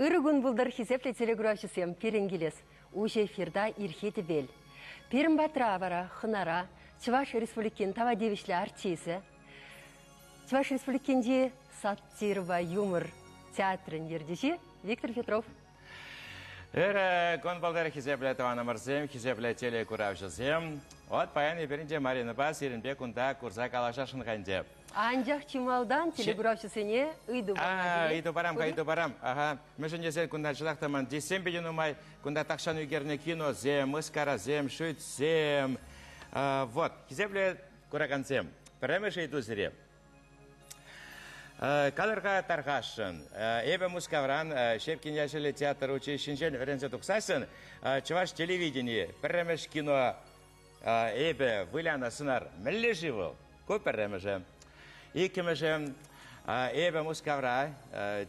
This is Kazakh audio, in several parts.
Үрігін бұлдар хизепле телеграфшысем перенгелес. Уже эфирда ирхеті бел. Перім батыра бара, хынара, Чуваш Республикин тава девишлі артисі. Чуваш Республикинде сатирва юмор театрын ердеші Виктор Петров. Кон балдар хизепле тавана марзем, хизепле телекуравшысем. Вот паяны берінде Марина Бас, Ерінбек ұнда курса калашашын ғанде. Анжақ Чималдан телеграфшысыне үйді барам. Үйді барам. Ага. Мүшін десен күнда жылақтаман. Десен беден ұмай, күнда тақшан үйгеріне кино зем, ыскара зем, шүйт зем. Вот, хизепле курагансем. Піремеші үйді зірем. Калырға тарғашын. Эбе Мускавран, Шепкин яшілі театр училищен верензе тұқсасын. Чуваш телевидение, піремеш кино эбе выляна сынар мүлі живыл. Көп піремеші. Икемеші эбе Мускавра,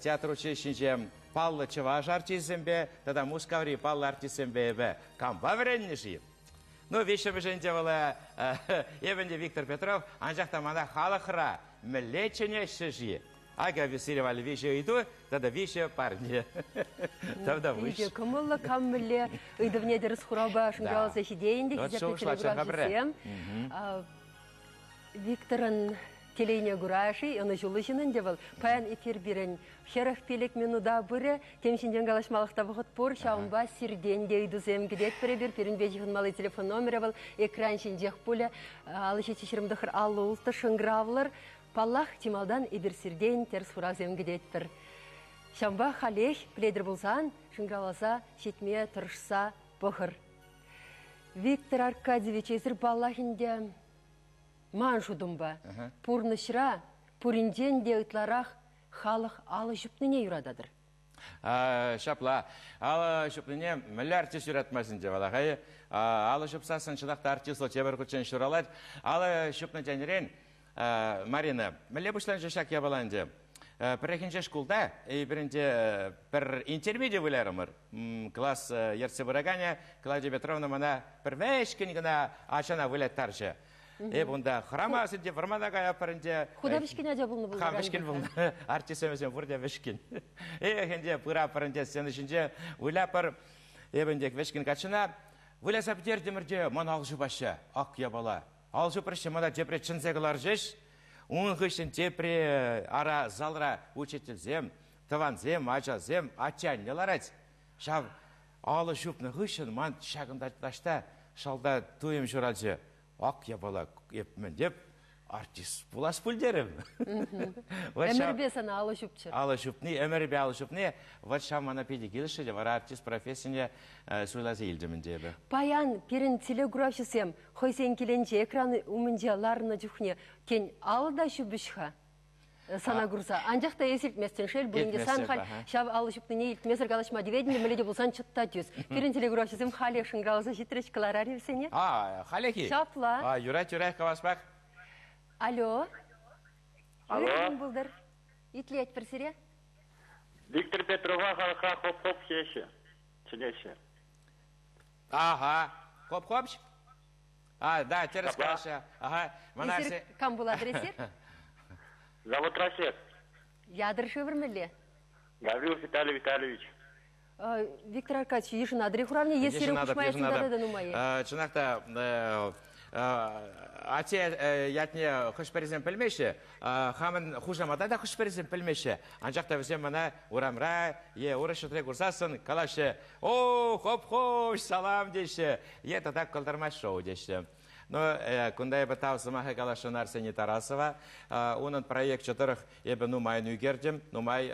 театр училищен паллы чуваш артисембе, тада Мускаври паллы артисембе эбе камба веренне жив. Ну, вещемешен девала эбенде Виктор Петров, анжақта мана халықыра млечене шижи. Ага веселевали вещи иду, тогда вещи парни. Тогда выше. Камылла каммле, иду в недер схураба, шунгался хидеинде, хизепли телеграфшысем. Викторан телейне гураши, он жулышынын девал. Паян эфир бирен, херах пелек минуда бұры, темшінден галашмалықта бұғыт пор, шаумба сирденде иду зем гидет перебір, перін бежіғын малы телефон номері был, экран шындеқ пулі, алышы чешірімдіқыр аллы ұлты шыңгравлар, Паллах Тималдан иберсирден терс фурак земгедеттір. Шамба халех пледір болсан, шыңграваса, шетме тұрышса бұқыр. Виктор Аркадьевич езір Паллахінде маншудым ба. Пурнышыра, пуринден де ұтларақ халық алы жүпніне юрададыр. Шапла, алы жүпніне мүлі артист юратмасын деп алақай. Алы жүпсасын шыдақты артистлы тебір күтшен шуралад. Алы жүпні жәнерен Марина, мүлі бұшлан жашак ябаланды. Бірекінше шкулда, бірінде бір интермедия выларымыр. Класс ерсе бұрағане, Клавдия Петровна мана бір вешкін гына ашана вылет таржы. Бұнда храма сінде вармадаға япырынде... Худа вешкін әде бұлны бұл? Ха, вешкін бұлны. Артисемесен вұрде вешкін. Енді бұра пырынде сен үшінде вылапыр, ебіндек вешкін качына. Выласа бітер демірде мана алжы башы, ақ ябала. Алжы бірші мана депре чынзегілар жеш. Он ғышын депре ара залра учителзем, таванзем, ажазем, атяннелар әд. Шав алы жүпні ғышын ман шағындашта шалда туым жүраджы. Ақ ябала епмен деп, артист бұлас пүлдерім. Әмірбе сана алы жүпчір. Алы жүпні, әмірбе алы жүпні. Вот шам мана педикиліші деп, артист профессияне сөйлазы елдімін дебі. Паян, перін телеграфшысем, хойсен келенче экраны умынже ларына жүхне, кен алы да жүбішха? Сана күрса. Анжақта есілтместен шел, бұлынге сан хал, шав алы жүпні не елтмесір қалашма деведінде мүледе бұлсан чытта түз. Перін телеграфшысем халек шыңғауызы жетіріш кыларар евсене? Халеки? Шапла. Юрай каваспақ. Алло. Үйрін бұлдар. Итлі әт бір сире? Виктор Петрова халыққа хоп-хоп хеші. Чынеші. Ага. Хоп-хопш? Да, терес каша. Ага. Есір кам болады ресер? Зовут Расет. Ядыршы бірмелі? Гаврил Виталий Витальевич. Виктор Аркадьевич, ешін адыры құрамне, есері құшмайсын дадыдан ұмайы. Чынақта, ате ятне құшперезен пілмеші, хамын құжамада да құшперезен пілмеші. Анжақта бізен мана ұрамра, ұрышы түрек ұрсасын, калашы, о, хоп-хоп, салам деші, тадақ қылдырмаш шоу деші. Но күндай бір таусымақы калашын Арсений Тарасова, оның проект чатырық ебі нумайын үйгердім, нумай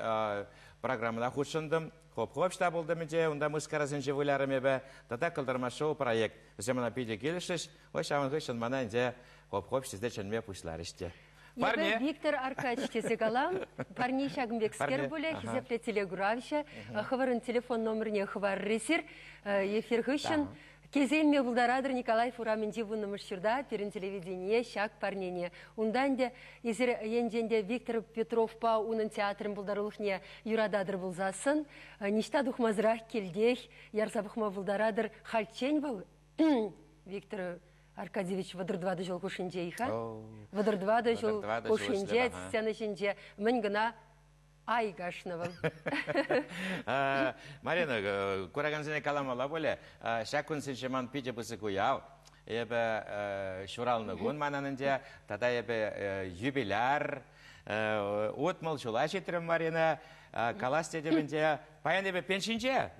программына құшындым, хоп-хопшта болдым де, онда мұскаразын жевылярым ебі, тада қылдырма шоу проект. Земана пиде келішіш, ой шамын ғышын манаінде хоп-хопшты зде чәнме пұшлар іште. Виктор Аркадьевич тесегалам, парни шагымбек скер боле, хизепле телеграфша, хыварын телефон номеріне хывар ресир, ефир ғышын. Кезейме бұлдарадыр Николай Фураменде бұнымыш шырда, перін телевидение, шак парнене. Унданде, езір енденде Виктор Петров па унын театрын бұлдарылықне юрададыр бұлзасын. Ништа дұхмазырақ келдех, ярзабықма бұлдарадыр хальчен бұл. Виктор Аркадьевич вадырдвады жол кушинже иха. Вадырдвады жол кушинже, сцена шинже. Мен гына Ай гашнавал. Марина, кураганзене каламала боле, шакун сеншеман пиде бысы куяв. Ебе шуралны гун мананынде, тада ебе юбиляр, отмал жула жетірім Марина, калас дедебінде, паян ебе пеншинже.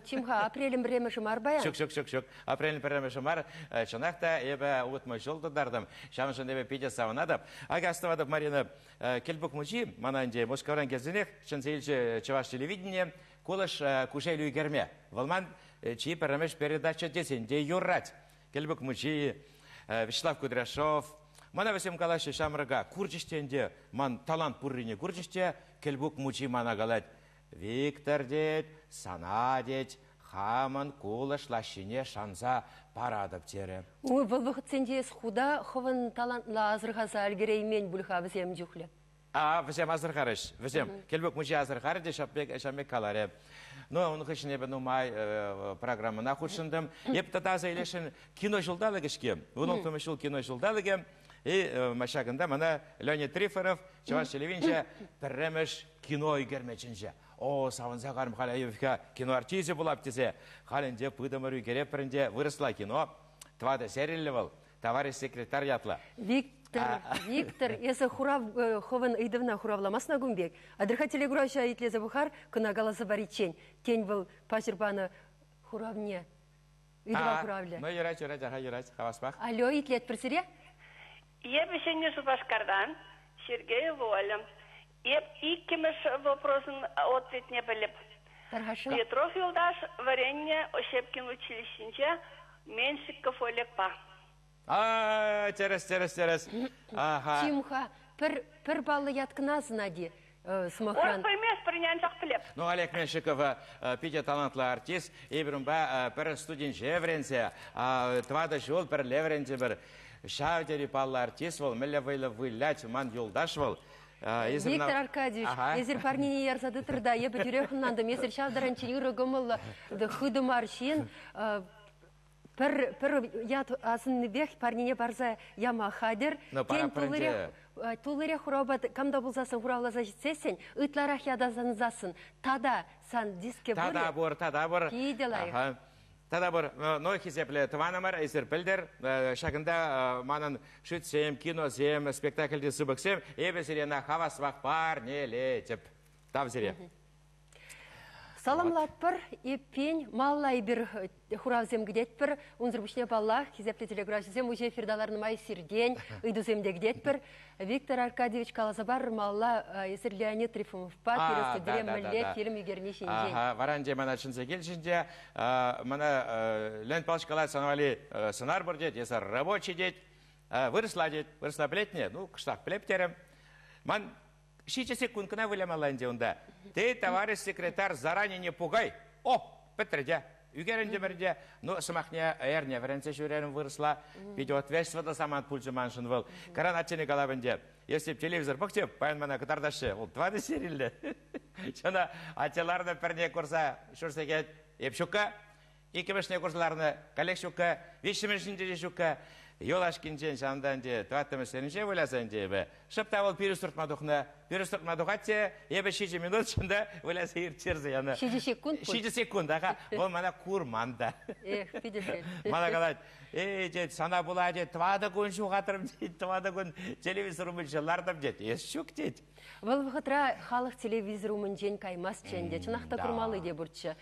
Чимха апрелем бреме шумар баян? Шук. Апрелем бреме шумар, чынақта ебе отмал жол дудардым, шамшын ебе пиде савынадып. Ага астывадып Марина, келбук мучи, мананде, Москваран кезінек, шынсейлші чаваш телевидение, колыш кушайлю герме. Волман, чьи перемеш передача десен, де юррать. Келбук мучи, Вячеслав Кудряшов, мана весем калаши шамрага, курчиштенде, ман талант пуррине курчиште, келбук мучи мана галать. Виктор дед, сана дед, хаман кулаш лащине шанса парадып тере. Ой, бұл вақытсенде худа хован талантла азырғаса алгереймен бүлха візем жүхлі. Візем азырғарыш, візем. Келбук мучи азырғары де шамбек каларе. Ну, он хочет небе, ну, май программы нахудшындым. Епта таза илешін кино жылдалыгышке. Он томышыл кино жылдалыге. И машагында мана Леонид Трифонов, чаваш телевинче, пірремеш кино игермечінже. О, савынса қарым Халаевка кино артизе булап тесе. Халінде пыдымыр үйгерепірінде вырысла кино. Твада серілі был. Товарищ секретарь Виктор, если хован идывна хуравламасна гумбек, адрыха телеграфия итлезе бухар, кына галаса баричень, тень был паширбана хуравне. Идва хуравле. Ну, юрать, хаваспах. Алло, итлет пресере? Я бешене Шубашкардан, Сергей Волем. Я икимеш вопросын ответ не біліп. Петров Юлдаш, варенье, Ощепкин училищенче, Меншиков Олекпа. Терес. Чимха, пір балы яткына знади, смахран. Он поймес принять жақтылеп. Ну, Олег Меншиков, пиде талантлы артист, ебірімба пір студент жевренсе, твада жол пір левренсе бір шавдері паллы артист бол, мүлі вылять, ман Юлдаш бол. Виктор Аркадьевич, езір парнене ярзады тұрда, ебі жүрехыннандым, езір шавдаранчын үрігімілі хыдым аршин, Пір ят азынны бек парнине барза яма хадер. Тулыре хурабат камда болзасын хуравлаза жетсесен, ытларах ядазанызасын. Тада сан диске бұр. Тада бұр. Кейделайық. Тада бұр. Ной хизеплі тыванымар, әзір білдір. Шағында манын шүтсем, киносем, спектакльде сыбықсем, ебе сирена хавасвақ бар неле деп. Тав зіре. Саламлатпыр, еппен, маллай бір хуравзем гідетпір, унзырбышне баллах, хизеплі телеграфизем, уже эфирдаларны май сирден, ыйдуземде гідетпір. Виктор Аркадьевич калазабар малла есір Леонид Трифонов па, перестудире мүлле фильм егернешен ден. Варанде мана чынсы келшінде, мана Леонид Павлович Калай санавали сценар бұр дед, есір рабочий дед, вырысла білетіне, ну, қыштақ білептерім. Ман шича секундкына вылямаланде онда. Ты, товарищ секретарь, заранее не пугай. О, Петрде, үгерінде бірде, ну, сымақне әрне варенсе жүрерім вырысла, видеоответствода саман пульчы маншын был. Каран атчыны қалабынде, если телевизор бұқтеп, паян мана кытардашы, ол 20 серілі. Шына атчыларны пірне көрса, шүрсекет, еп шука, икімішне көрсаларны коллег шука, вешімішінде шука, Йолашкинчен шанданде, тваттымыштерінше вылязанде бі. Шыпта ол перестұртмадуғатте, ебі 6 минут шында выляза ертерзі. 6 секунд? 6 секунд, аға. Ол мана курманда. Пидешел. Мана қалады, дед, сана бұла, дед, твады күн шуғатырым, дед, твады күн телевизор мүлшілардым, дед, ес шук, дед. Бұл вғытра халық телевизор умынчен каймас ченде, чынақта құрмалы де бұртшы.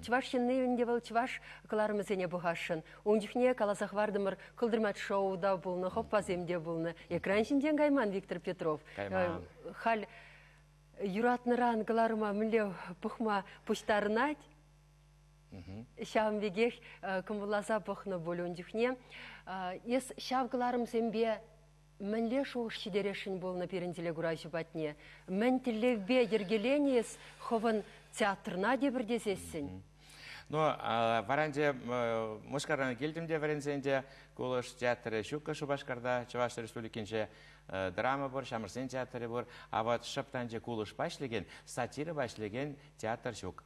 Чываш шынневінде бұл чываш қыларымызене бұғашын. Оңдихне каласақ вардымыр кылдырмат шоуда бұлны, хоппаземде бұлны. Экран шынден кайман Виктор Петров. Хал юратныран қыларыма мүлі бұқма пұштарынат. Шам вегех кымылаза бұқны бұл оңдихне. Ес шав қыларымызембе Мәнле шоғыш шидерешін болына перінделе ғұрайшы батне. Мән тілевбе ергеленес ховын театрна дебірдезесін. Ну, варанде Москараны келдімде варензенде, Кулыш театры шука Шубашкарда, Чуваш республикенше драма бар, Шамырсен театры бар, а вот Шыптанже Кулыш башлеген, сатира башлеген театр шук.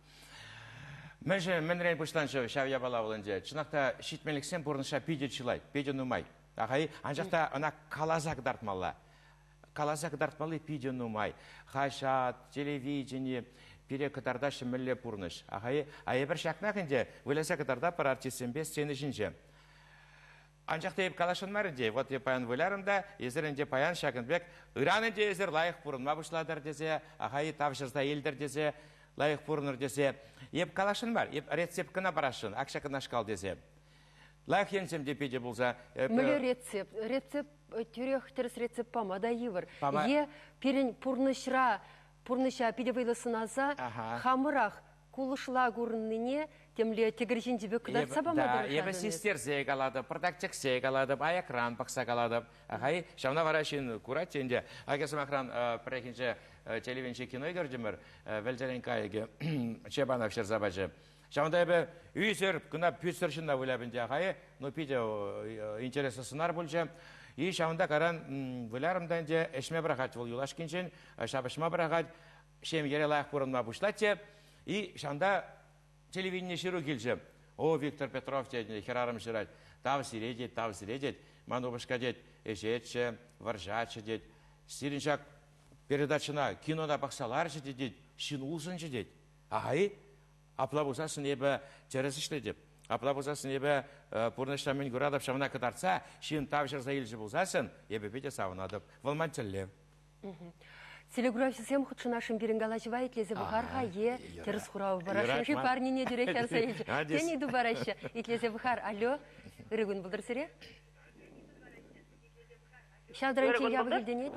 Мен рейн пұштаншы шавия бала болынде, чынақта шитмеліксен бұрынша пейде чылай, пейде нумай. Ағай, анжақта ана калазак дартмалла. каласа кыдартмалы пиде нумай. Хашат, телевидение, пире кытарда шымылле пурныш. Ае бір шақнақынде, выласа кытарда пар артисембе сцены жинже. Анчақ дейіп калашын марынде, вот я паян выларымда, езірінде паян шақынбек, ыранынде езір лайық пұрынма бұшладар десе, ағайы тавшырда елдер десе, лайық пұрыныр десе. Еп калашын бар, еп рецепт кына барашын, ақшақын ашқал десе. Лайық енсем де педе болса. Мүлі рецепт, түрек теріс рецепт пама да евір. Е перен пұрныша педе вайлысыназа, хамырақ кулышла көрініне, темле тегіржен жібе күдатса ба мадыр? Ебі сестерзе қалады, продактексе қалады, аякран бақса қалады. Ағай, шамна варашын күрат тенде. Агесім ақран бірекінші телевенші кино көрдімір, вәлжәрен кайығы Чебанов Шерзабаджы. Шамда ебі үйсер, күна пүйстершінна вылабынде ағай, но пиде интересы сынар бөлже. И шамда қаран выларымдан де әшме бірағат ол юлашкеншен, шабышма бірағат, шем ере лайық бұрынма бұшлатте. И шамда телевидение ширу келже. О, Виктор Петров деді, херарым жырать. Тав сиредет, манубышка дед, эжетші, варжатшы дед. Сириншак передачына кинода бақсаларшы дед, шинулсыншы дед. Ағай, аплабузасын ебі тересішлі деп. Аплабузасын ебі пұрныштамын күрадып шамына кыдарца, шин тав жырза елжі бұлзасын, ебі беде сауынадып. Волман тілі. Телеграфисем худши нашим беренгалачвает лезе бухарха е терс хурау бараша. Ши парни не дюрехер саильче. Тени ду бараша. Итлезе бухар. Алло, рыгун булдыр сире? Шадранчи я выгильденет?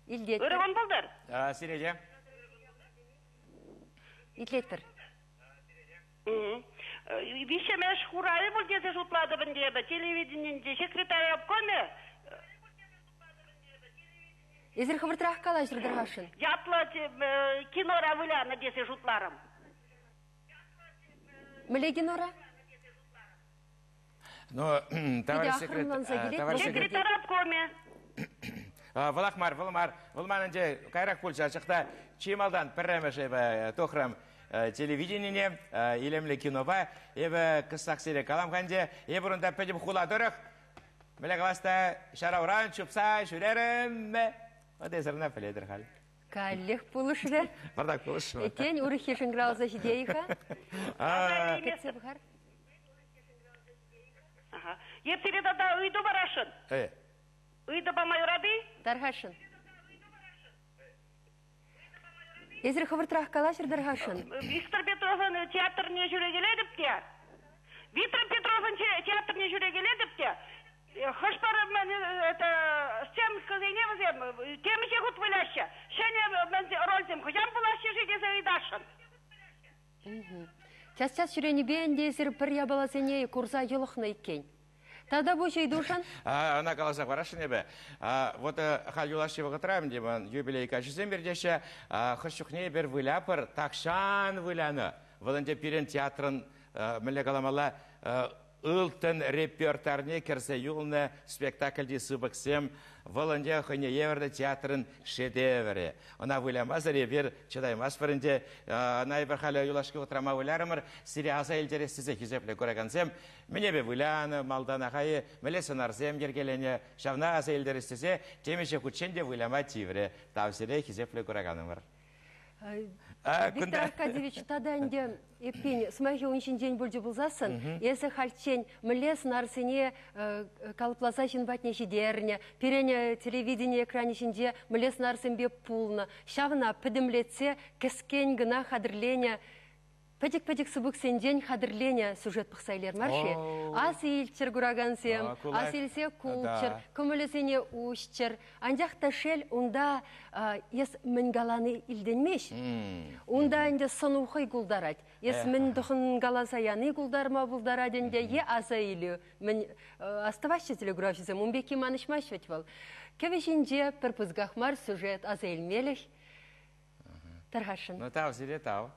Илдет. Рыгун булдыр? Сиреже. Итлеттер. Вишемеш хурайы бұл дезе жұтлады біндебі. Телевидениенде секретарь обкоме. Езір қывыртырақ қала жүрдірғашын? Ятлы кинора выляны десе жұтларым. Мүле кинора? Ну, товарищ секретарь обкоме. Вылманынде кайрақ пульча шықта чималдан пірремеш тоқрам телевидениене, илемлі киноба, ебі қыстақ сере каламханде, ебірінде пәдім хуладырық, мүлі қыласта шарауыран чүпса жүрерім. Вот это зерна пеледер хал. Каллех пулышре. Бардак пулышре. Тень урихи шенграл за жидейха. Кетсе бухар. Епсиреда да уйду барашын. Уйду ба майораби? Дархашын. Езір қывыртырақ калашыр дархашын. Виктор Петровын театрне жүрегеледіп те. Виктор Петровын театрне жүрегеледіп те. Хошпар это с тем сказанем темище гуд выляще. Шене рользем хожам булаще жиде заидашын. Час жүрені бейіндесір бір ябаласене курса елықны иккен. Тада бұл жей душан? Ана каласақ барашын ебі. Вот хал юлаще вағытырайым деймін, юбилей качызем бердеші, хошчухне бір выляпыр, такшан выляны. Валанде пирен театрын мүлі каламала Ылтын репертарне керсе юлны спектакльде сыбықсем, валанде хыне еверді театрын шедевері. Она вылямазыр ебер чедаймас бірінде, найбір халі юлашқы ұтрама вылярымыр, сериаса елдерестізе хизепле көрегансем, мене бе выляны, малдана қайы, мелесін арзем кергелене, шавна аса елдерестізе, темеше күтшенде выляма тивре, тавсире хизепле көреганымыр. Виктор Аркадьевич, таданде еппен смахи оншин день бульджи булзасын, есі хальчен мілес нарсыне калыплазашын батне жидерне, перене телевидение экране шинде мілес нарсынбе пулны, шавна пыдымлетсе кескен гына хадырлене, Пәдік сыбық сенден қадырлене сюжет пықсайлер марше. Ас елчір күрагансем, ас елсе кулчыр, көмілісене ұшчыр. Андяқта шел, онда ес мінгаланы илденмеш. Онда әнде сынуқы гулдарад. Ес мін дұқын галасаяны гулдарма бұлдараденде е аса елі. Мен аставашы телеграфисем, онбеки манышмаш ветвал. Кевешінде пір пызгақмар сюжет аса елмелік. Тархашын. Ну, тау, зире тау.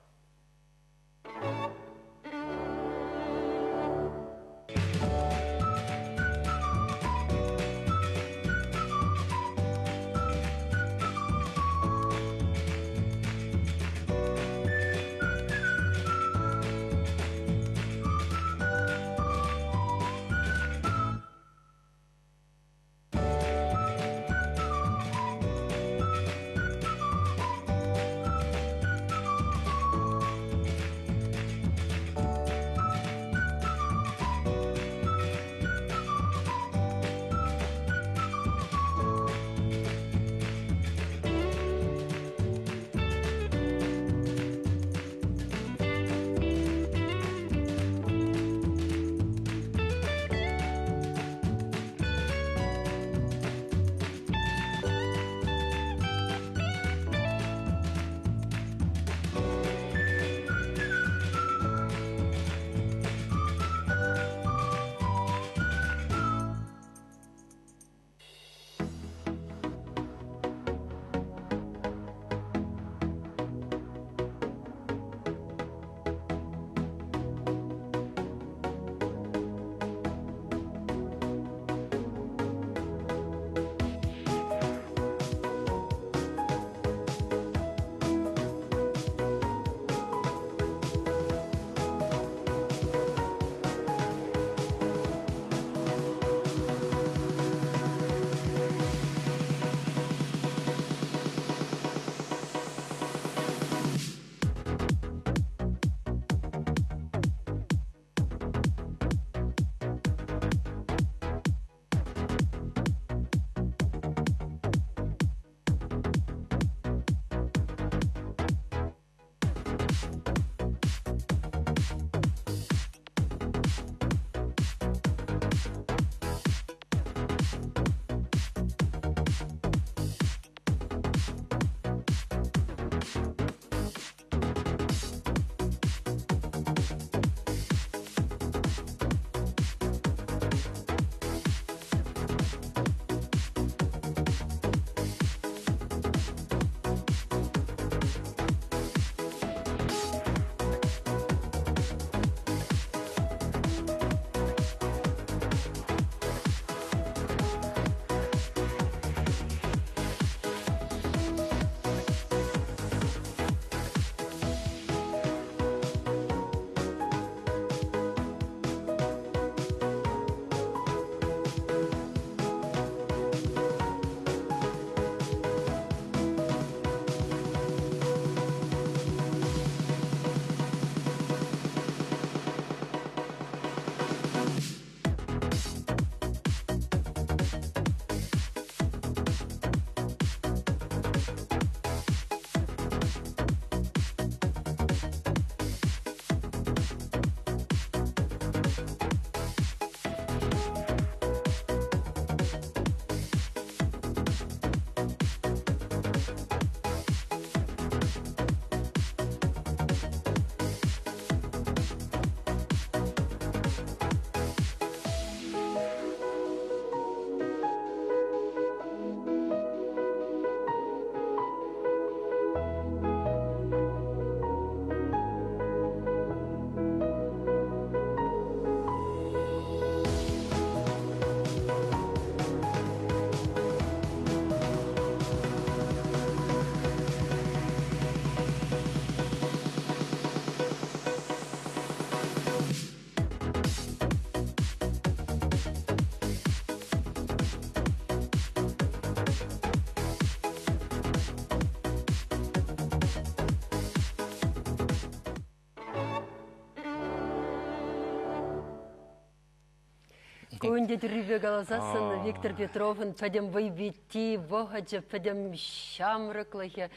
Көнде дүрібе қаласасын Виктор Петровын пәдем вайбетти, вағаджа, пәдем шамрықлығы,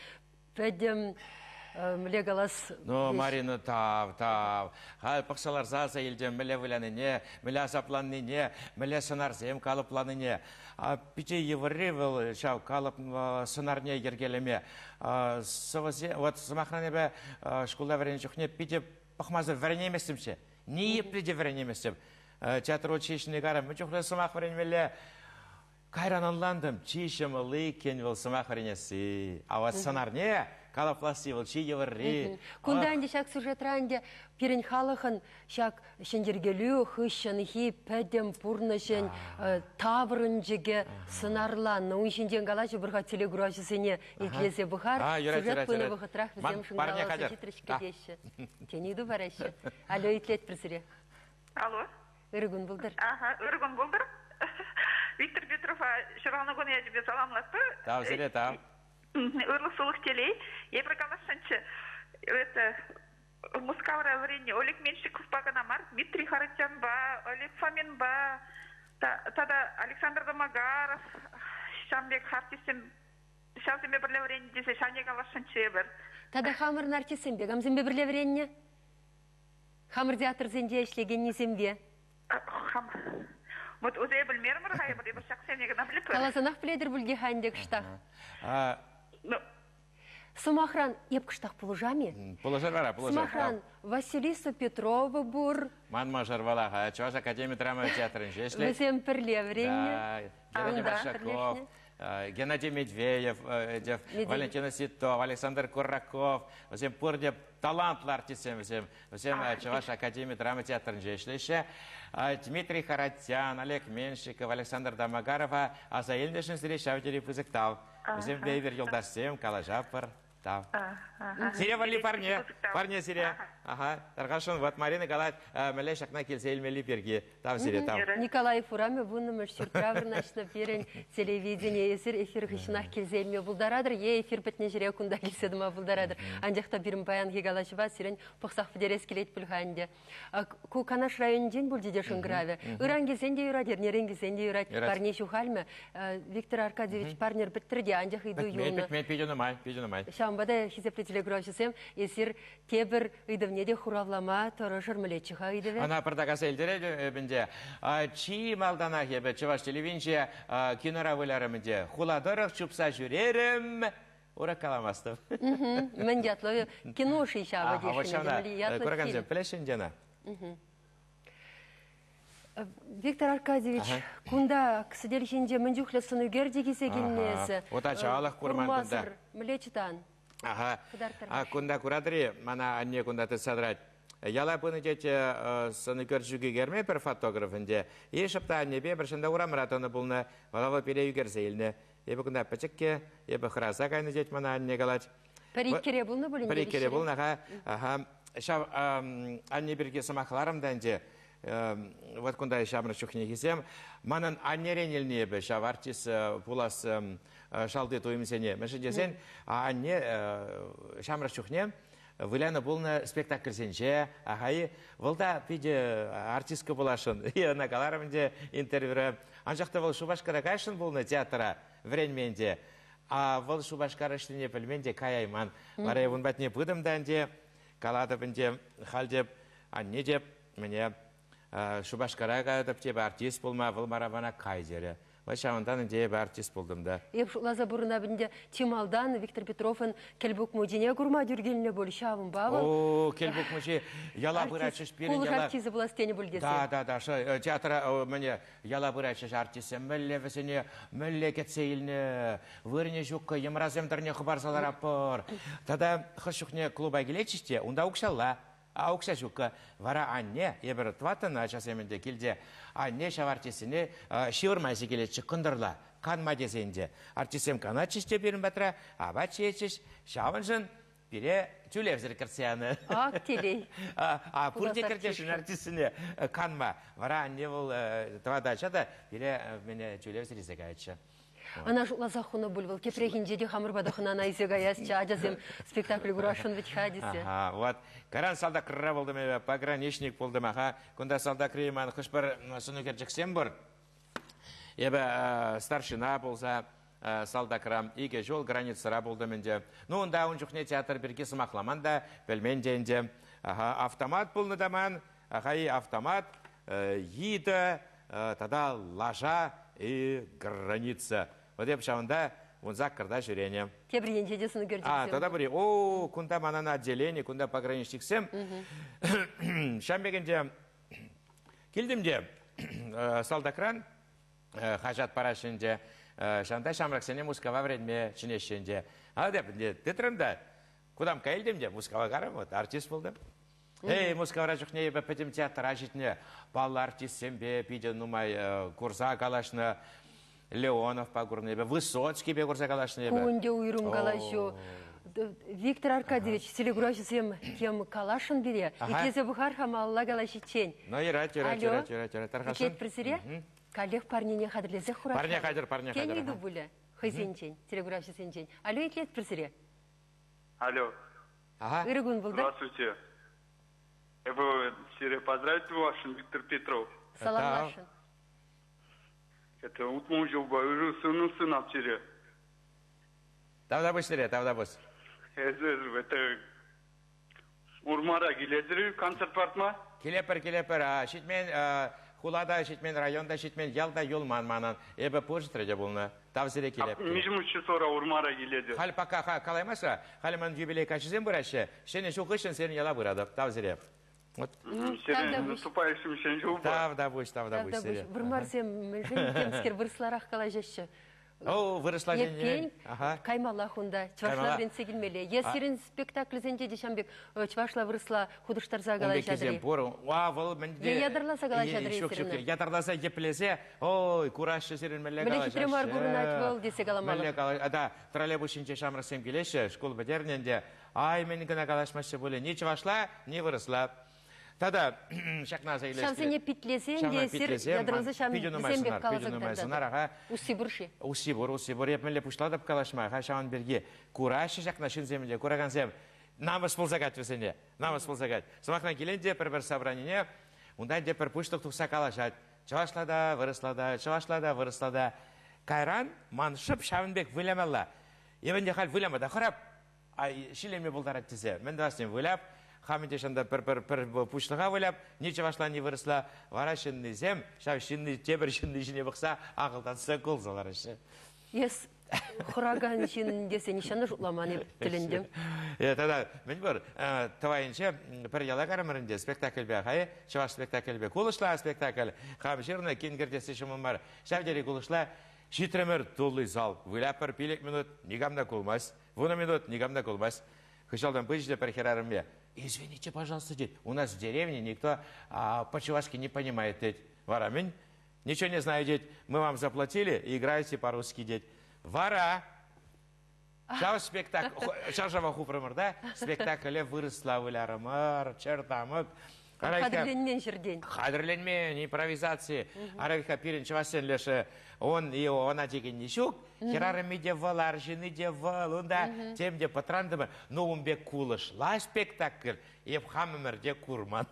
пәдем міле қалас... Ну, Марина, тав. Пақсалар заса елден міле віляныне, міле асапланыне, міле сынарзем қалыпланыне. Пиче евревел шау қалып сынарне ергелеме. Вот самахране бе школда варен жүхне пиче пақмазы варен еместімше. Не епреде варен еместім. Театр училищный гарам. Мы чухле самах варен меле кайрананландым. Чишем лыкен вел самах варенеси. А вот сынарне... Калапласти был, чи еврей. Кунданде шак сюжетранде пирен халахын шак шендергелю хыщанхи пәдем пурнашен таврынжеге сынарлан. Но шенден галачы бірға телегурашысыне етлесе бұхар. Сюжет пыны бұхытрах візем шыңдаласы житрішке деші. Тенейду барашы. Алло, етлет бірсіре. Алло. Үргін бұлдыр. Ага, үргін бұлдыр. Виктор Петров, шырғаны күні әжібе саламласты. Тау, сире, тау. Ырлық сұлық телей. Ебір қалашыншы, Мускавра варенне, Олег Меньшиков баганамар, Дмитрий Харатян ба, Олег Фомин ба, тада Александр Домогаров, Шамбек Хартисен, Шалземе бірле варенне десе, Шане қалашыншы ебір. Тада хамыр нарчисен бе, гамзембе бірле варенне? Хамыр театр зенде ешлеген несембе? Вот узе білмермір ғайбір, ебір шақсенегіна біліп. Қаласанақ біледір бүлге хандек штақ. Сумахран епкыштақ пулужами? Пулужар вара, пулужар. Сумахран Василиса Петрова бур. Манма жарвалаха, Чуваш Академия драмы театрын жешле. Весем пірле вренне. Геннадий Маршаков, Геннадий Медведев, Валентина Ситов, Александр Кураков. Весем пурде талантлар тесем, весем Чуваш Академия драмы театрын жешле. Дмитрий Харатян, Олег Меньшиков, Александр Домогаров, а за елдешін сире шаутери пызыктау. Весем бейвер елдашсем, калажапыр. Тау. Сире вали парне сире. Ага, таргашын вот Марина Галат меле шакна келсе илмели перге. Тау сире тау. Николай Фурами вуннымыш сюрправырнашны перен телевидение эфир хышынах келзелме булдарадыр. Эфир бітне жире кунда келседіма булдарадыр. Анжақта бірім баян хегалашыба сирен пұқсақ федерес келет бүлханде. Ку Канаш районен бұл деде шыңграве. Үран келсен де юрадер, нерен келсен де юрад. Парне шухальме. Виктор Аркадьевич парнер біттірде анжақ иду юны. Бітмет пейденумай. Шамбада хизеплетілі күрашысым, есір тебір үйдімнеде хуравлама торышыр мүлетчіға үйдіве. Ана пырдағасы елдері бінде. Чи малдана хебе, чываш телевинче кинора выларымынде. Хуладырық чупса жүрерім. Ура каламастым. Мен ятлы кино шишаба дешіне. Вот шамда, көргензем, пілешін жена. Виктор Аркадьевич, кунда кісіделшінде мүндюхлесін үгер дегесе келмесі. Ота чағалық көрман күнда. Урмазыр, мүлетчітан. Ага. Кунда курадыри, мана анне кунда ты садрать. Яла пыны жете сыны көршіге керме бір фотографінде. Ешіпта аннебе бір шында урамыратыны бұлны, балавы пере үгерзейліні. Ебі кунда пәчікке, ебі қыраса кайны жет мана анне қалач. Париккере бұлны бұлын деріші? Париккере бұлны, ага. Шав анне бірге сымақларымдан вот кунда шамры чухне кисем, манан аннеренелне ебі шав артист пулас шалды туймсене. Мәші десен, анне шамры чухне выляны болны спектакль сенче, ахай, волда пиде артистка булашын. На каларымде интервьюры. Анжақта вол Шубашкара кайшын болны театра вренменде. А вол Шубашкара штыне пілменде каяйман. Барай вон бәтне пыдымданде, каладыбынде, халдеп, анне деп, мне Шубашкара кадып тебе артист болма, вол маравана кайзері. Вашамандан деп артист болдым да. Еп лаза бурына бінде Тималдан Виктор Петровын келбук мужине гурма дүргеліне бөлі шавын бабы. О, келбук мужи, яла бұрачыш перін яла. яла. Артизы бұластені бөлгесі. Да, театра мне яла бұрачыш артисі, мүлі весіне, мүлі кетсейліні, вырне жүккі, емраземдірне құбарсалар апыр. Тада қышықне клуба келечіште, онда ұқшалла. Аукша жүккі, вара анне, ебір тватын ачасеменде келде, анне шав артисіне шиырмайсы келетші күндірла, канма десенде. Артисем кана чеште берін бәтіра, аба чешіш, шавыншын, бере тюлевзір кірсияны. Ақ телей. Пұрде кіртешін артисіне канма. Вара анне бұл твада ачада, бере мене тюлевзір езек айтшы. Ана жулаза хуна бульвал. Кепрехин жеди хамыр бадахына найзе гаяс чадазем спектакль гурашын вич хадисе. Ага, вот. Каран салда кырра болдым, пограничник болдым, ага. Кунда салда креман, хышпыр сунукер жексем бар. Ебе старшина болса, салда крам, иге жол границара болдым инде. Ну, онда он жүхне театр бірге сымақламан да, білменде инде. Ага, автомат болны даман, ага, и автомат, еді, тада лажа и граница. Вот еп шавында, он закырда жүрені. Кебрин жедесін көрдіксем. Тогда бри, о, кунда манана отделение, кунда пограничниксем. Шамбегенде, келдімде, салдакран, хажат парашынде, шанда шамраксене мускава вредме чинешенде. А деп, детрімді, кудам кәйілдімде, мускава қарам, вот, артист болдым. Эй, мускавра жүхне, пәтім театра жетіне, баллар артистсем бе, пиде нумай, курса калашны, Леонов погурный, Высоцкий бе курса калашны. Кунде уйрум калашу. Виктор Аркадьевич, селегураши сем кем калашын бере. Икезе бухар хамалла калаши чень. Ну, ирать. Икет пресере? Калех парнине хадрлезе хураша. Парня хадр. Кен иду буля. Хайсен чень, селегураши сен чень. Алло, икет пресере? Алло. Ага. Иргун был, да? Здравствуйте. Я бы поздравить вас, Виктор Петров. Саламашин. Это утмун жылба, уже сыны апчире. Тавда быстрее, тавда быс. Это Урмара келедірі концерт партма? Келепер, шитмен хулада, шитмен районда, шитмен ялда юлман манан. Эбе пожитреде болны, тавзире келепер. Межмуччы сора Урмара келеді. Хал пока калаймаса, хал ман юбилей качызем бұрашы, шене шуқышын сен яла бұрадып, тавзире. Вот. Сен наступающим шен жылба. Тавда быс. Бурмар сем кемскер вырсларах калажашы. О, выросла Епень, каймала хунда, чвашла бренсе келмеле. Есерин спектакль зенде дешамбек, чвашла выросла худыштар загала жадри. Ядырла загала жадри есерин. Ядырласа еплесе, ой, курашы серин мелле кала жашы. Біле хитрем аргурын айтвал десе галамалы. Да, троллейбусинче шамрасем келеші, школ бәдерненде, ай, мен гына калашмашы боле, не чвашла, не выросла. Тогда шакна заилеске. Шамсене питлесен, десер, ядырылзы шам десембек калазагдарды. Усибурши. Усибур. Епмеле пуштладып калашмай, хашан берге. Кураши шакна шын земле, курагансем. Намыс ползагат весене. Намыс ползагат. Самахна келенде бір собрание, ундан де бір пуштық тұқса калашат. Чавашлада, вырыслада. Кайран, маншып шавынбек вылямалла. Евенде хал вылямада хырап. Шилеме болдарат тізе. Мен дастем вылап. Хамите шанда бір пушлыға вылап, нече башла не вырысла, вара шынны зем, шав шынны тебір шынны жіне бұқса, ақылтанса қол заларышы. Ес, хұраган шынын десе нишаны жұтламаны тіліндім. Тогда, мен бір, тавайынша, бір яла қарымырынде спектакль бе, қайы, шаваш спектакль бе, қолышла спектакль, қам жырына кенгірдесі шымын бар, шав дері қолышла, шитремір толы зал, вылап бір пилек минут, негамда қолмас, вуна минут, негамда қолмас. Хышалдан пыжды перхерарым бе. Извините, пожалуйста, дед, у нас в деревне никто по-чувашски не понимает, дед. Варамень, ничего не знаю, дед, мы вам заплатили, играете по-русски, дед. Вара! Шау спектакль, шаржава хупрамыр, да? Спектакль выросла вылярымыр, чертамык. Қадірленмен жерден. Қадірленмен, импровизации. Арайха пирин чавасен леше, он и она деген нешук. Херарами девал, аржины девал, он да, тем де патрандымы. Но он бе кулышла спектакль, и в хамымыр де курман.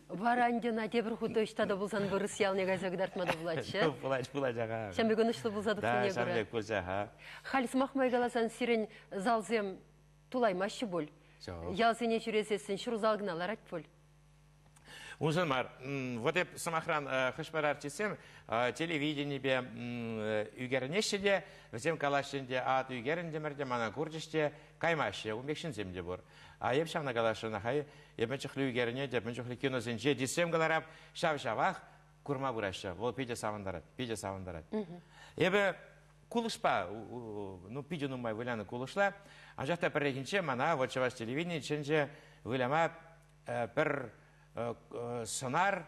Варандина дебір худы ұштада болсан бұрыс ялне газагдартмады бұлатшы. Бұлай жаға. Шамбек ұнышлы болсадық сіне көрі. Да, шамбек бұл жаға. Халис мақмай қаласан сирен залзем тулаймашы бол. Ялзене жүресесін шұру залғыналар айт бол. Узын бар, вот еп самохран хышпар артисем, телевидение бе үгернешеде, взем калашынде ат үгерінде мәрде мана курчыште каймашы, умекшін земде бұр. Еп шавна калашына хай, епмен чықлы үгеріне, епмен чықлы кинозенже, десем қаларап, шав-шавақ курма бұрашы, ол пиде савандарат. Ебі кулышпа, ну пиде нумай выляны кулышла, анжақта піррекінше мана, вот шаваш телевидение, ченже выляма бір сынар,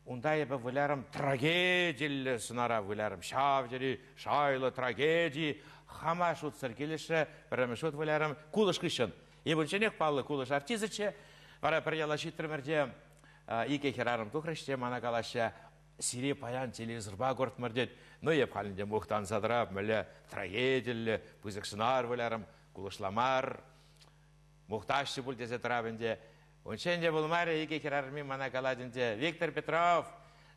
онда ебі вылярым трагедиялі сынара вылярым, шавдері, шайлы трагедии, хама шут сіркеліші, бірімі шут вылярым, кулыш кышын. Ебінченек палы кулыш артизычы, вара бір яла шитрімірде, ике херарым тұқрыште, мана калашы, сире паян телевизорба көртмір дед. Ну, еп халінде мұқтан садырап, мүлі трагедиялі, пызықшынар выларым, кулышламар, мұқташы бұл десе тұрабынде. Оншенде бұлмары еке керарымен мана каладынде. Виктор Петров,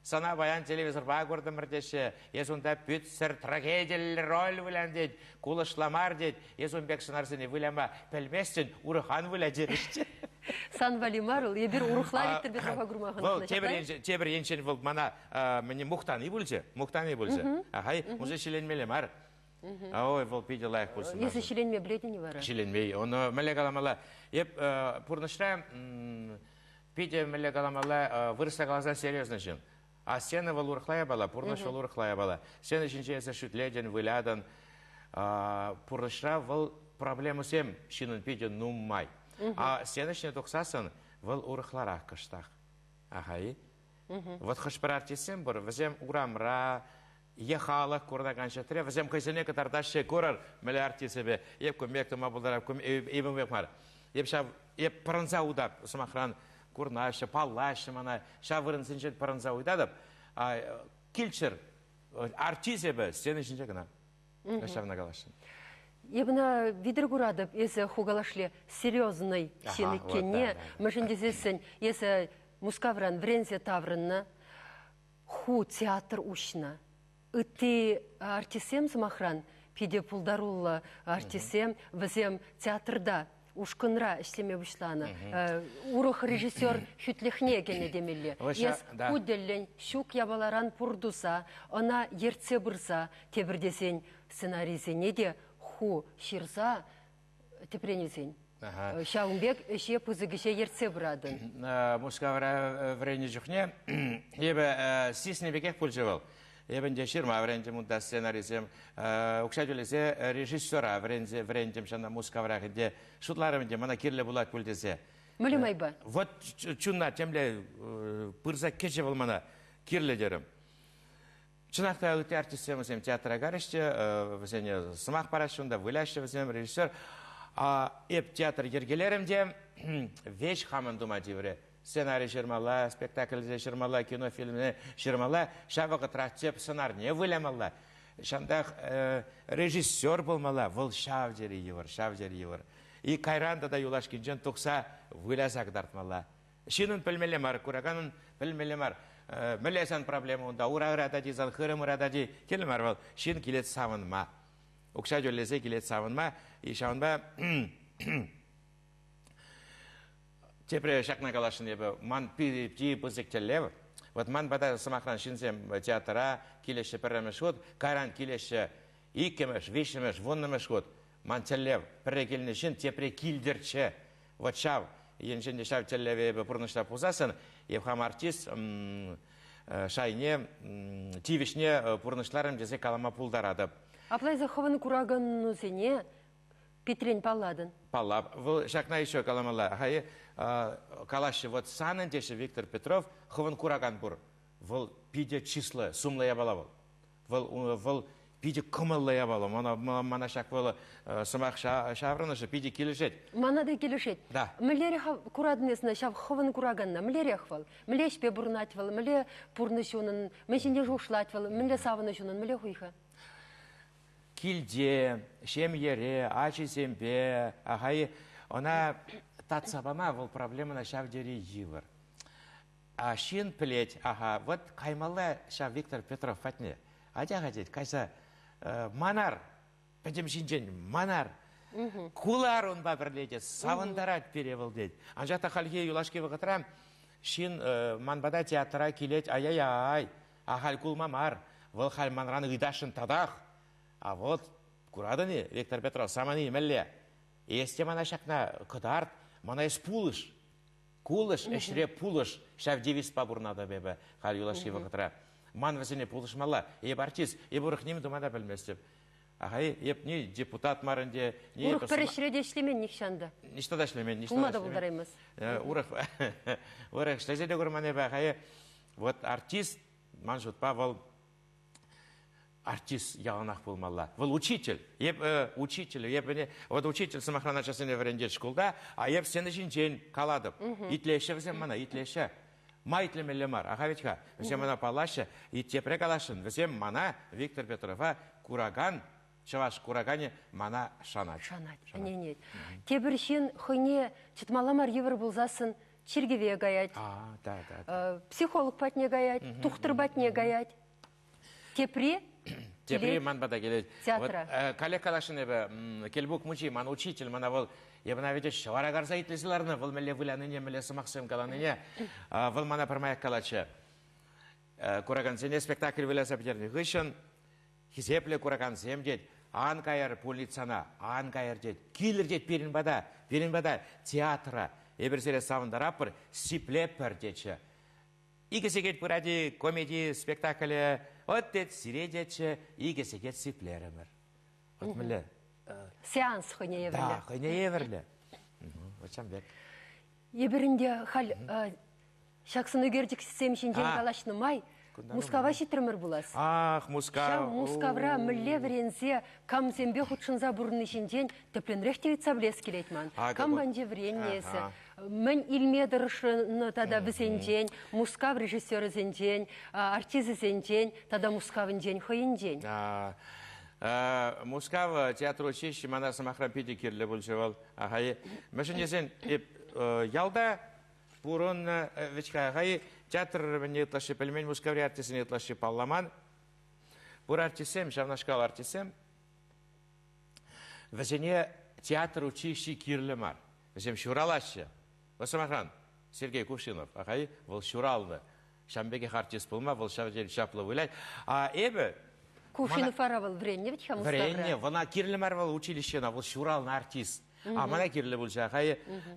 сана баян телевизорба көрдімір деші. Есунда пүтсір трагедиялі роль вылан дед, кулышламар дед. Есунбек шынарсыны вылама пәлместен ұрыхан выла дерішті. Сан Валимарыл, ебір ұрықла Виктор Петрова күрмағын. Бұл тебір еншен бұл мана мені мұқтаны бұлжы. Ағай, мұзы шеленмелі мар. Ой, бұл пейді лайық бұлсын. Есі шеленме біледі не бары? Шеленмей. Оны мәлі қаламала. Еп, пұрнышра пейді мәлі қаламала вырыса қаласан серьезно жын. А сені бұл ұрықлая бала, пұрныш бұл ұрықлая бала. Сені үшінші есі шүтледен, вылядан. Пұрнышра бұл проблему сем шынын пейді нуммай. А сенешне тоқсасын, выл ұрықларақ кыштақ. Ағай. Вот хышпыр артисем бұр, візем ұрамра, ехалық көрдаған шетіре, візем көзіне кітардашы көрір, мәлі артисебе, еп көмек тұма бұлдарап, ебім бек мар. Еп пырынса ұдап, сұмақран көрнашы, паллашы мана, шавырынсын жет пырынса ұдадып, келчір артисебе сенешінше кіна. Шавна қалашын. Ебіна видер күрадып, есі хугалашле серьезный сені кене, мәшіндезесін, есі мускавран врензе таврынна, ху театр ушна. Үті артисем змахран, пиде пулдарулла артисем, візем театрда ушкынра ішлеме бұшланы. Урық режиссер хүтліхне кене демелі. Ес худеллен шук ябаларан пурдуса, она ерце бұрса, тебірдесен сценарийзене де ху ширса тепренезен. Шаумбек еше пызыгыше ерце бұрадын. Мускавра врені жүхне, ебі сисіне бекек пұлжывал. Ебінде ширма вренде мұнда сценаризем, ұқшадөлесе режиссера врендем шана мускаврағынде, шутларымынде мана керлі бұлат пұлдесе. Мүлімай ба? Вот чунна темле пырза кече бұл мана керлі дерім. Чынақта өте артистемізем театра гарышты, візене сымақ парашында, выляшты візем режиссер. Еп театр ергелерімде веш хамын дума девре. Сценарий жырмала, спектакльде жырмала, кинофильмне жырмала, шавығы тратчеп сценар не вылямала. Шандақ режиссер болмала, выл шавдері евір. И кайранда да юлашкинжен тұқса вылясақ дартмала. Шинын пілмелемар, күраганын пілмелемар. Мілесен проблема онда, урағырада дейзан, хырымырада дей, келімар бол, шин келет савынма. Оқша жөлесе келет савынма, и шавынба тепре шақна қалашын ебі, ман пи бұзіктелі. Вот ман бада сымақран шинсем театра, келеші піріміш ғод, кайран келеші икемеш, вешімеш, воннымеш ғод. Ман теллев, пірре келіне шын, тепре килдерче. Вот шав, еншінде шав теллеве ебі бұрнышта пузасын, ебхам артист шайне, тивишне бұрнышларым дезе калама пулдарадып. Аплай захованы кураган зене Петрень палладын. Паллап. Выл шақна еще каламала. Хай калашы вот санын деші Виктор Петров хован кураган бұр. Выл пиде числы, сумлая бала был. Выл пиде кымыллая бала. Мана шақ выл сымақ шаврынышы пиде келешет. Мана да келешет. Да. Мілері курадынесіне шав хован кураганна. Мілері хвал. Міле шпе бұрнат вал. Міле пұрнышуның. Мәшінде жоқшлат вал. Міле савынышуның. Міле хуйха. Килде, шемьере, ачисемпе, ағай, она татсабама, бұл проблема на шавдері евір. А шин плеть, ага, вот каймалла шав Виктор Петров фатне. Адяға дед, кайса манар, пәдем шинжен, манар, кулар он ба бірледе, савындарат перевыл дед. Анжақта қалге юлашке вғытырам, шин манбада театра келет, ай-ай-ай, ахал кулмамар, бұл хал манраны ұйдашын тадақ. А вот, курадыны, Виктор Петров, саманы мәлі. Есте мана шақна кыдарт, мана ес пулыш. Кулыш, әшіре пулыш. Шав девис па бұрнада бебі, қал юлашки вақытыра. Ман вәсіне пулыш мала. Еб артист, еб ұрық немі думада білместіп. Ағай, еп не депутат марынде. Урық пәрішіреде ішлемен некшанды. Ништада ішлемен, Умада бұлдараймыз. Урық ішлезеде көрман ебі, ағай, вот артист, ман жұтпа, ол артист яланақ болмалла. Бұл учитель. Учитель. Вот учитель самохрана часыне варенде школда, а еп сені жин жен каладып. Итлеші візем мана, итлеші. майтлемелемар. Ахавичка, всем она палаша, и те прекалашин. Всем мана Виктор Петрова, кураган, чаваш курагане, мана шанат. Шанат. Нет. Тебіршін хыне чытмаламар евр болзасын чергеве гаять. Да. Психолог патне гаять, тухтыр батне гаять. Тепре? Тепре ман бада келет. Театра. Коллег калашин ебе, келбук мучи, ман учитель, мана был, ебе наведет шаварагар заитлесіларны, выл меле выляныне, меле сымақсым каланыне, выл мана пырмаяк калачы. Кураган сене спектакль выляса бетерні. Гышын, хизепле кураган сем дед, анкайыр полицана, анкайыр дед, килер дед перін бада, театра, еберсере савындарапыр, сиплеппір дедші. Игесегет пыради комедии, спектакле, от дед сиредетші, игесегет сиплерімір. Вот мілі. Сеанс хыне еврлі. Да, хыне еврлі. Очам бек. Ебірінде хал шақсын өгердік семшін ден калашны май, мускава шитірмір бұлас. Ах, мускава. Мускавра мүлле врензе, кам зембе худшынза бұрын ішінден тіпленрехте цаблес келетман. Кам банде вреннесі. Мен илмедіршыны тада бізенден, мускав режиссері зенден, артизы зенден, тада мускавын ден хойын ден. Мускав театр училище мана самахрам пиди кирле бульшевал. Мәшін езен, ялда бұрын вечка, театр не етлашы пельмень, мускаври артисен етлашы палламан. Бұр артисем, жавнашкал артисем, везене театр училище кирле мар. Везем шуралашы. Васамахан, Сергей Кувшинов, вол шуралды. Шамбеге артист болма, вол шаплы вылай. А эбе, Кувшинов аравал вренне, ведь хаму ставра. Вренне, вона кирле марвал училище, вол шуралны артист. А мана кирле бульша,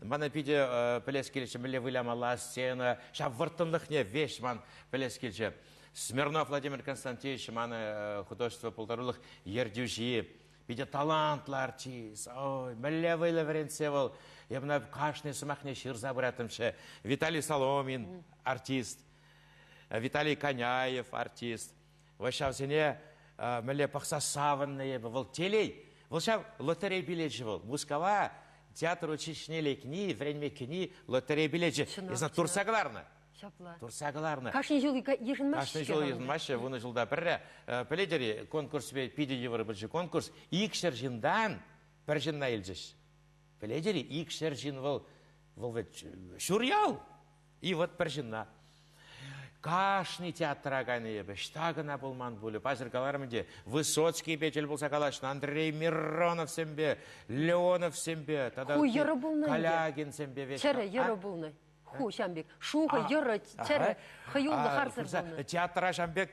мана пиде пелескелече, миле вылямала сцена, шап выртынлых не вещь, ман пелескелече. Смирнов Владимир Константинович, мана художество полторулых ердюжи, пиде талантлы артист, ой, миле выле вренце вол, я бы на кашне сумахне шир забратымше. Виталий Соломин, артист. Виталий Коняев, артист. Ващав сене миле пахса саванные был телей. Ващав лотерей биледжи был. Мускава театр училищне лекни, время кни, лотерей биледжи. Изна турсагларна. Турсагларна. Кашне жил ежин маш. Кашне жил ежин маш, вуны жылда бірі. Пеледері конкурс пиде евро біржі конкурс. Икшер жиндан бір жинна елжіш. Пеледери икшер жин вол шурял. И вот пержинна. Кашни театра ганы ебе, штагына болман болы. Пазыргаларымде Высоцкий бетел болса калашын, Андрей Миронов сембе, Леонов сембе, Ху еры болны. Калягин сембе вечка. Чәрі еры болны. Ху шамбек. Шуға еры чәрі хыюлы харзыр болны. Театра шамбек,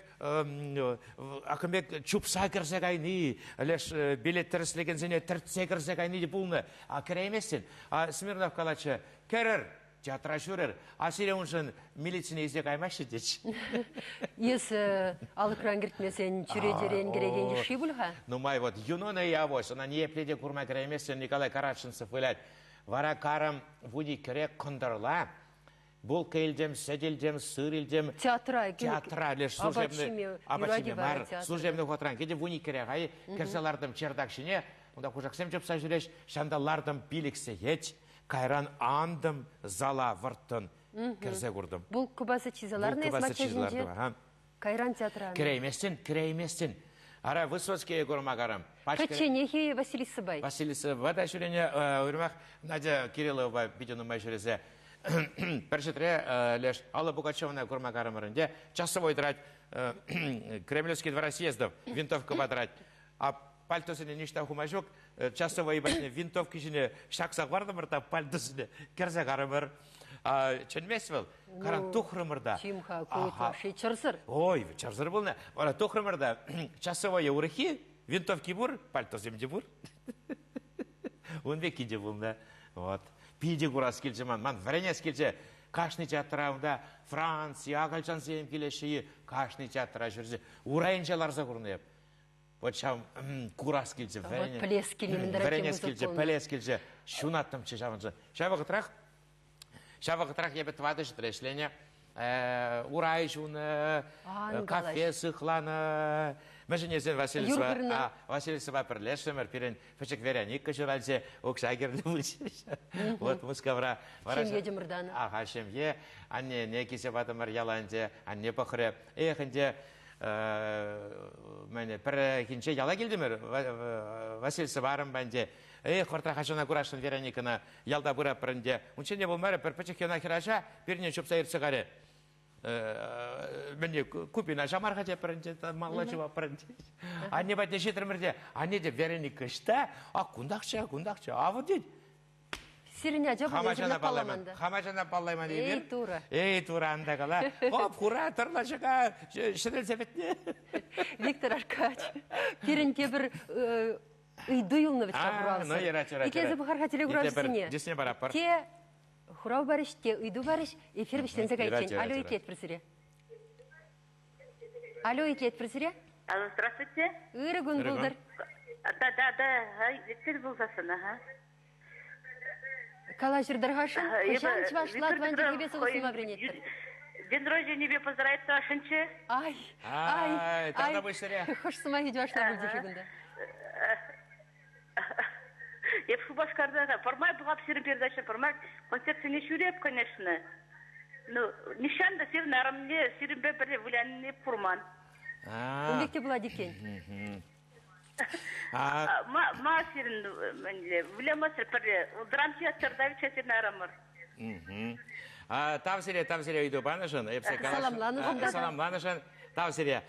акымбек чупса кірсе кайны, леш билеттер слеген зене тіртсе кірсе кайны де болны. Кіреймесін. Смирнов калачы, кәрір. Театра шурер, а сире уншын милицияне изде каймашы деч. Ес алыкран кіртмесен чүредерен кереген еші бұлға? Ну май вот юнона явось, она не пледе курма керемесен Николай Караченцев вылять. Вара карам вуди керек кондырла. Бұл кейлдем, седелдем, сырелдем. Театра, леш служебный хотран. Кеде вуни керек, ай керселардым чердакшыне, онда кужаксем жопса жүреш, шандалардым биліксе ет. Кайран андым зала вырттын керзе көрдім. Бұл күбасы чизаларны есмачежінде Кайран театраны. Кірейместін. Ара Высоцкий көрмағарым. Каченехи Василий Сыбай. Василий Сыбай да жүрене өрмақ Надя Кириллова битінің май жүрезе. Першетре леш Алла Пугачевна көрмағарым ұрынде. Часовой драть Кремлевский двора съездов. Винтовка бадрать. А пальтосыне ништа хумажок, часовой башне винтовки жіне шақсақ барды мұрта пальтосыне керзе қарымыр. Чөнмесвел, қаран тухрымырда. Чимха, көйтваши, чырсыр. Ой, чырсыр болна. Ола тухрымырда часовой урыхи, винтовки бур, пальтосымде бур. Он веки де болна. Вот. Пиде курас келче ман варенес келче. Кашны театрауында Франция, Агалчан сейм келеші, кашны театра жүрзе. Урайынчаларза құрынып. Вот шам курас келче, варенес келче, пәлес келче, шунаттым че жавынчы. Шавығытрақ ебет вады жытырешлене, урай жуны, кафе сықланы, Мәжінесен Юргырына. Василисова пірлешімір, перен пішік Вероника жүралзе, оқшагерді бұлшыш. Вот мұскавра. Шемге жымырданы. Аға, шемге. Анне не кесе батымыр яланде, анне пықыры. Эхінде мәне бір кенше яла келдімір, Василисова арым бәнде. Қорта қашына көрашын Верониканы ялда бұра пірінде. Үнше не болмары, бір пішік ена кераша, бірінен шөпса ерсіғары. Мен купина жамарға деп бірінде, маңла жыва бірінде. Анне бәтне жетірмірде, анне деп Вероника ішті, күндақша, авы дейді. Сиріне жабы өзімді палламанды. Хамажана паллайман Ей, тура. Ей, тура анда қала. Хоп, құра, тұрла жыға, шыдыл сәбетіне. Виктор Аркач, перенте бір үйді юлны бітқа құралысы. Ну, ера. Икезі бұқарға телеграфысыне. Десіне бараппар. Те хурау барыш, те үйді барыш, эфир біштенсе қайтен. Алло, итлет бірсіре. Алло, итлет бірсіре. Алло, здравствуйте. Иргун бұлдыр. Да, Виктор Булзасын, ага. Кала жырдырғашын, қышан чваш Латван дегебе соғысын мавренеттір. День рождения поздравить Сашинче. Ай, тағда бұшыре. Хош сыма хиджуашна бұл дешігінді. Я в Башкарда, формат была в передача, формат концерт не шуреп, конечно. Ну, нишанда сир нарамне, сирбе перевлянный фурман. Улекте была дикен. Ма сирин, влемасыр пере, драм театрда вечер нарамыр. Там сире үйді банышын. Саламланышын. Там сире.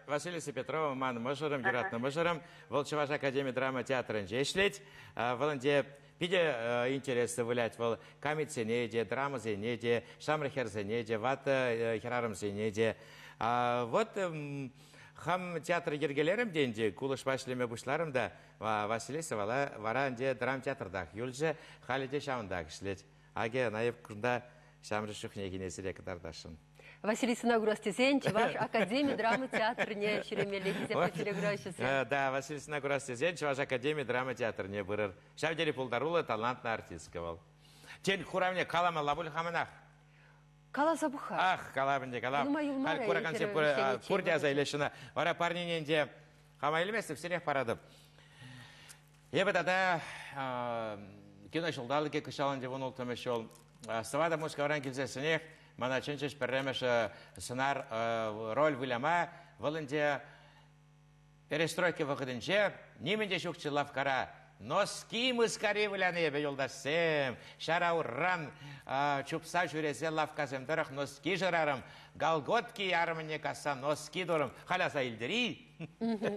Василиса Петрова, ман мұшырым, жүратны мұшырым. Бұл Чуваш Академия драма театрын жешлет. Валынде пиде интересы вылять. Вол камитсене де, драмазене де, шамрахерзене де, ваты херарымзене де. Вот хам театр ергелерім денде, кулыш башлеме бұшларым да, Василиса вара де драм театрдақ. Юлжы халиде шауындақ ішлет. Аге наев күрда шамры шухне кенесіре кыдардашын. Василиса Нагурастезен, Чуваш Академия драмы театрне шеремелі кезепі телеграфшысы. Да, Василиса Нагурастезен, Чуваш Академия драмы театрне бұрыр. Шавдері пулдарулы талантны артистка бол. Тен хурамне калама лабуль хаманах. Кала забуха. Ах, калабынде калам. Хал кура концепт курдя заилешіна. Вара парниненде хамайлемесіп серех парадып. Ебі тада кино шылдалыке кышалын деп он олтымы шол. Ставада мускавран келзесінех, мана чынчыш пірремеш сценар роль выляма, вылынде перестройки вақыдынче, неменде шукчы лавкара, носки мыскари выляны ебе елдасем, шара урран, чупса жүрезе лавказем дырық, носки жырарым, галготки ярымыне каса, носки дұрым, халяса илдери.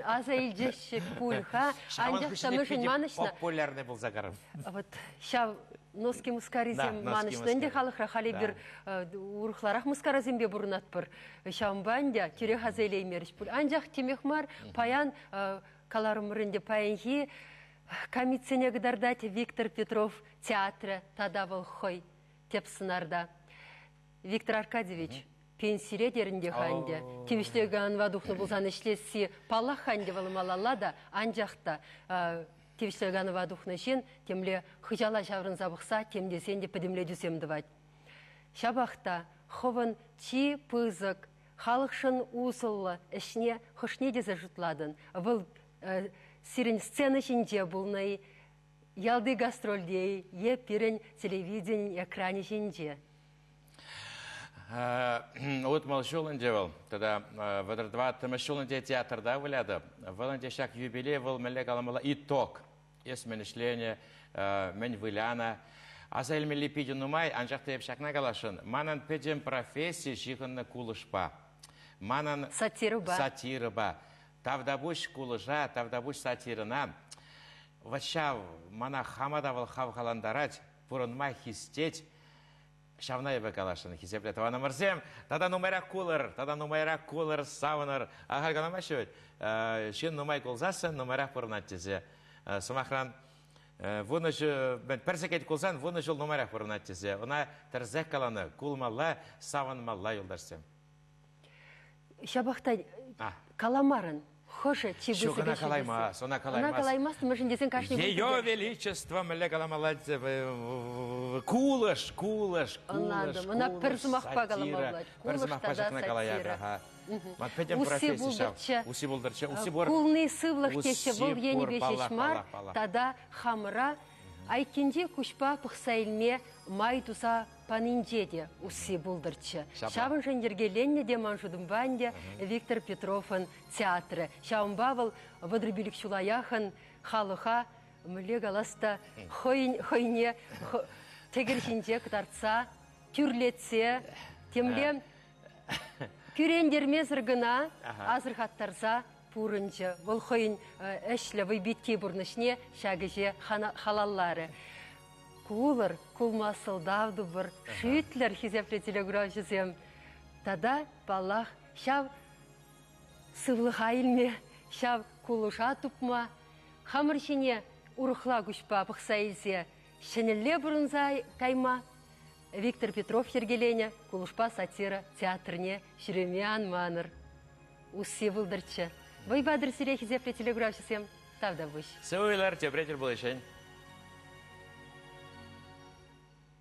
Аза илдеші пульха, анжақта мүшін манышна. Популярный был загарым. Вот, ща носки мускаризем манышна, инде халықра хали бір урықларақ мускаризембе бұрынат бір. Шамбандя, тюре хазайлеймеріш пул. Анжақ темекмар, паян каларымырынде паянхи, комитсене гдардать Виктор Петров театры тадавал хой тепсынарда. Виктор Аркадьевич, пенсире дерінде ханде. Тевіштегі анва дұхны бұлзан ішлесі палах ханде валымалала да, анжақта тевіштегі анва дұхны шен, темле хыжала шаврын забықса, темде сенде пөдімле дүсемді вад. Шабақта ховын чи пызық, халықшын усылы ішне хышне дезе жұтладын. Бұл сирен сцена шинде бұлнай, ялды гастрольдей, е пирен телевиден экране шинде. Вот малшулын девал, тогда в два тамашулын де театрда выляды. Валанде шак юбилей вал мелек аламала итог. Есть менешление, мен выляна. Азайль мели пиден умай, анжақта епшакна галашын. Манан педем профессии жиғынны кулышпа. Манан сатирыба. Тавдабуш кулыжа, тавдабуш сатирына. Вачав мана хамадавал хавхаландарать, пурынмай хистеть. Шавна ебе калашын хисепле тавана мырзем. Тада нумайра кулыр, савыныр. Ахаргана машует. Шин нумай кулзасын, нумайра пурнат тезе. Сумахран вуны жы, персекет кулсан, вуны жыл нумайра пурнат тезе. Она терзек каланы, кулмалла, савынмалла юлдарсем. Шабақта каламарын. Хоша, чебысы гешебесі. Она калаймас. Она калаймас, мы же десен кашни. Ее величество, мэле каламаладзе, кулыш. Она перзумах па каламаладзе. Кулыш тада сатира. Матпетем Усы профессия булдырчы. шав. Усы булдырчы. Усы бор. Кулный сывлых кеші Усы бұл ені бор, бешеш мар, паллах. тада хамыра, айкенде күшпа пықсайлме май туса панинжеде усы булдырчы. Шабын жандергеленне де маншудым банде Виктор Петровын театры. Шабынба бұл вадрыбилік шулаяхын халыха мүлі галаста хойне тегершінже кытарца, түрлетсе, темле күрендерме зыргына азыр хаттарса пурынчы. Бұл хойын әшлі вайбетке бұрнышне шагыже халаллары. Кулыр, кулмасылдавды бір шүйтлер хизепле телеграфизем. Тада балах шав сывлыға илме, шав кулыша тупма, хамыршыне урықла күшпа пықса илсе, шынелле бұрынза кайма. Виктор Петров ергелене, кулышпа сатира театрне шүреме маныр. Усы бұлдырчы. Вайбадыр сире хизепле телеграфизем тавда бұш. Сывыйлар, тебретер болышын.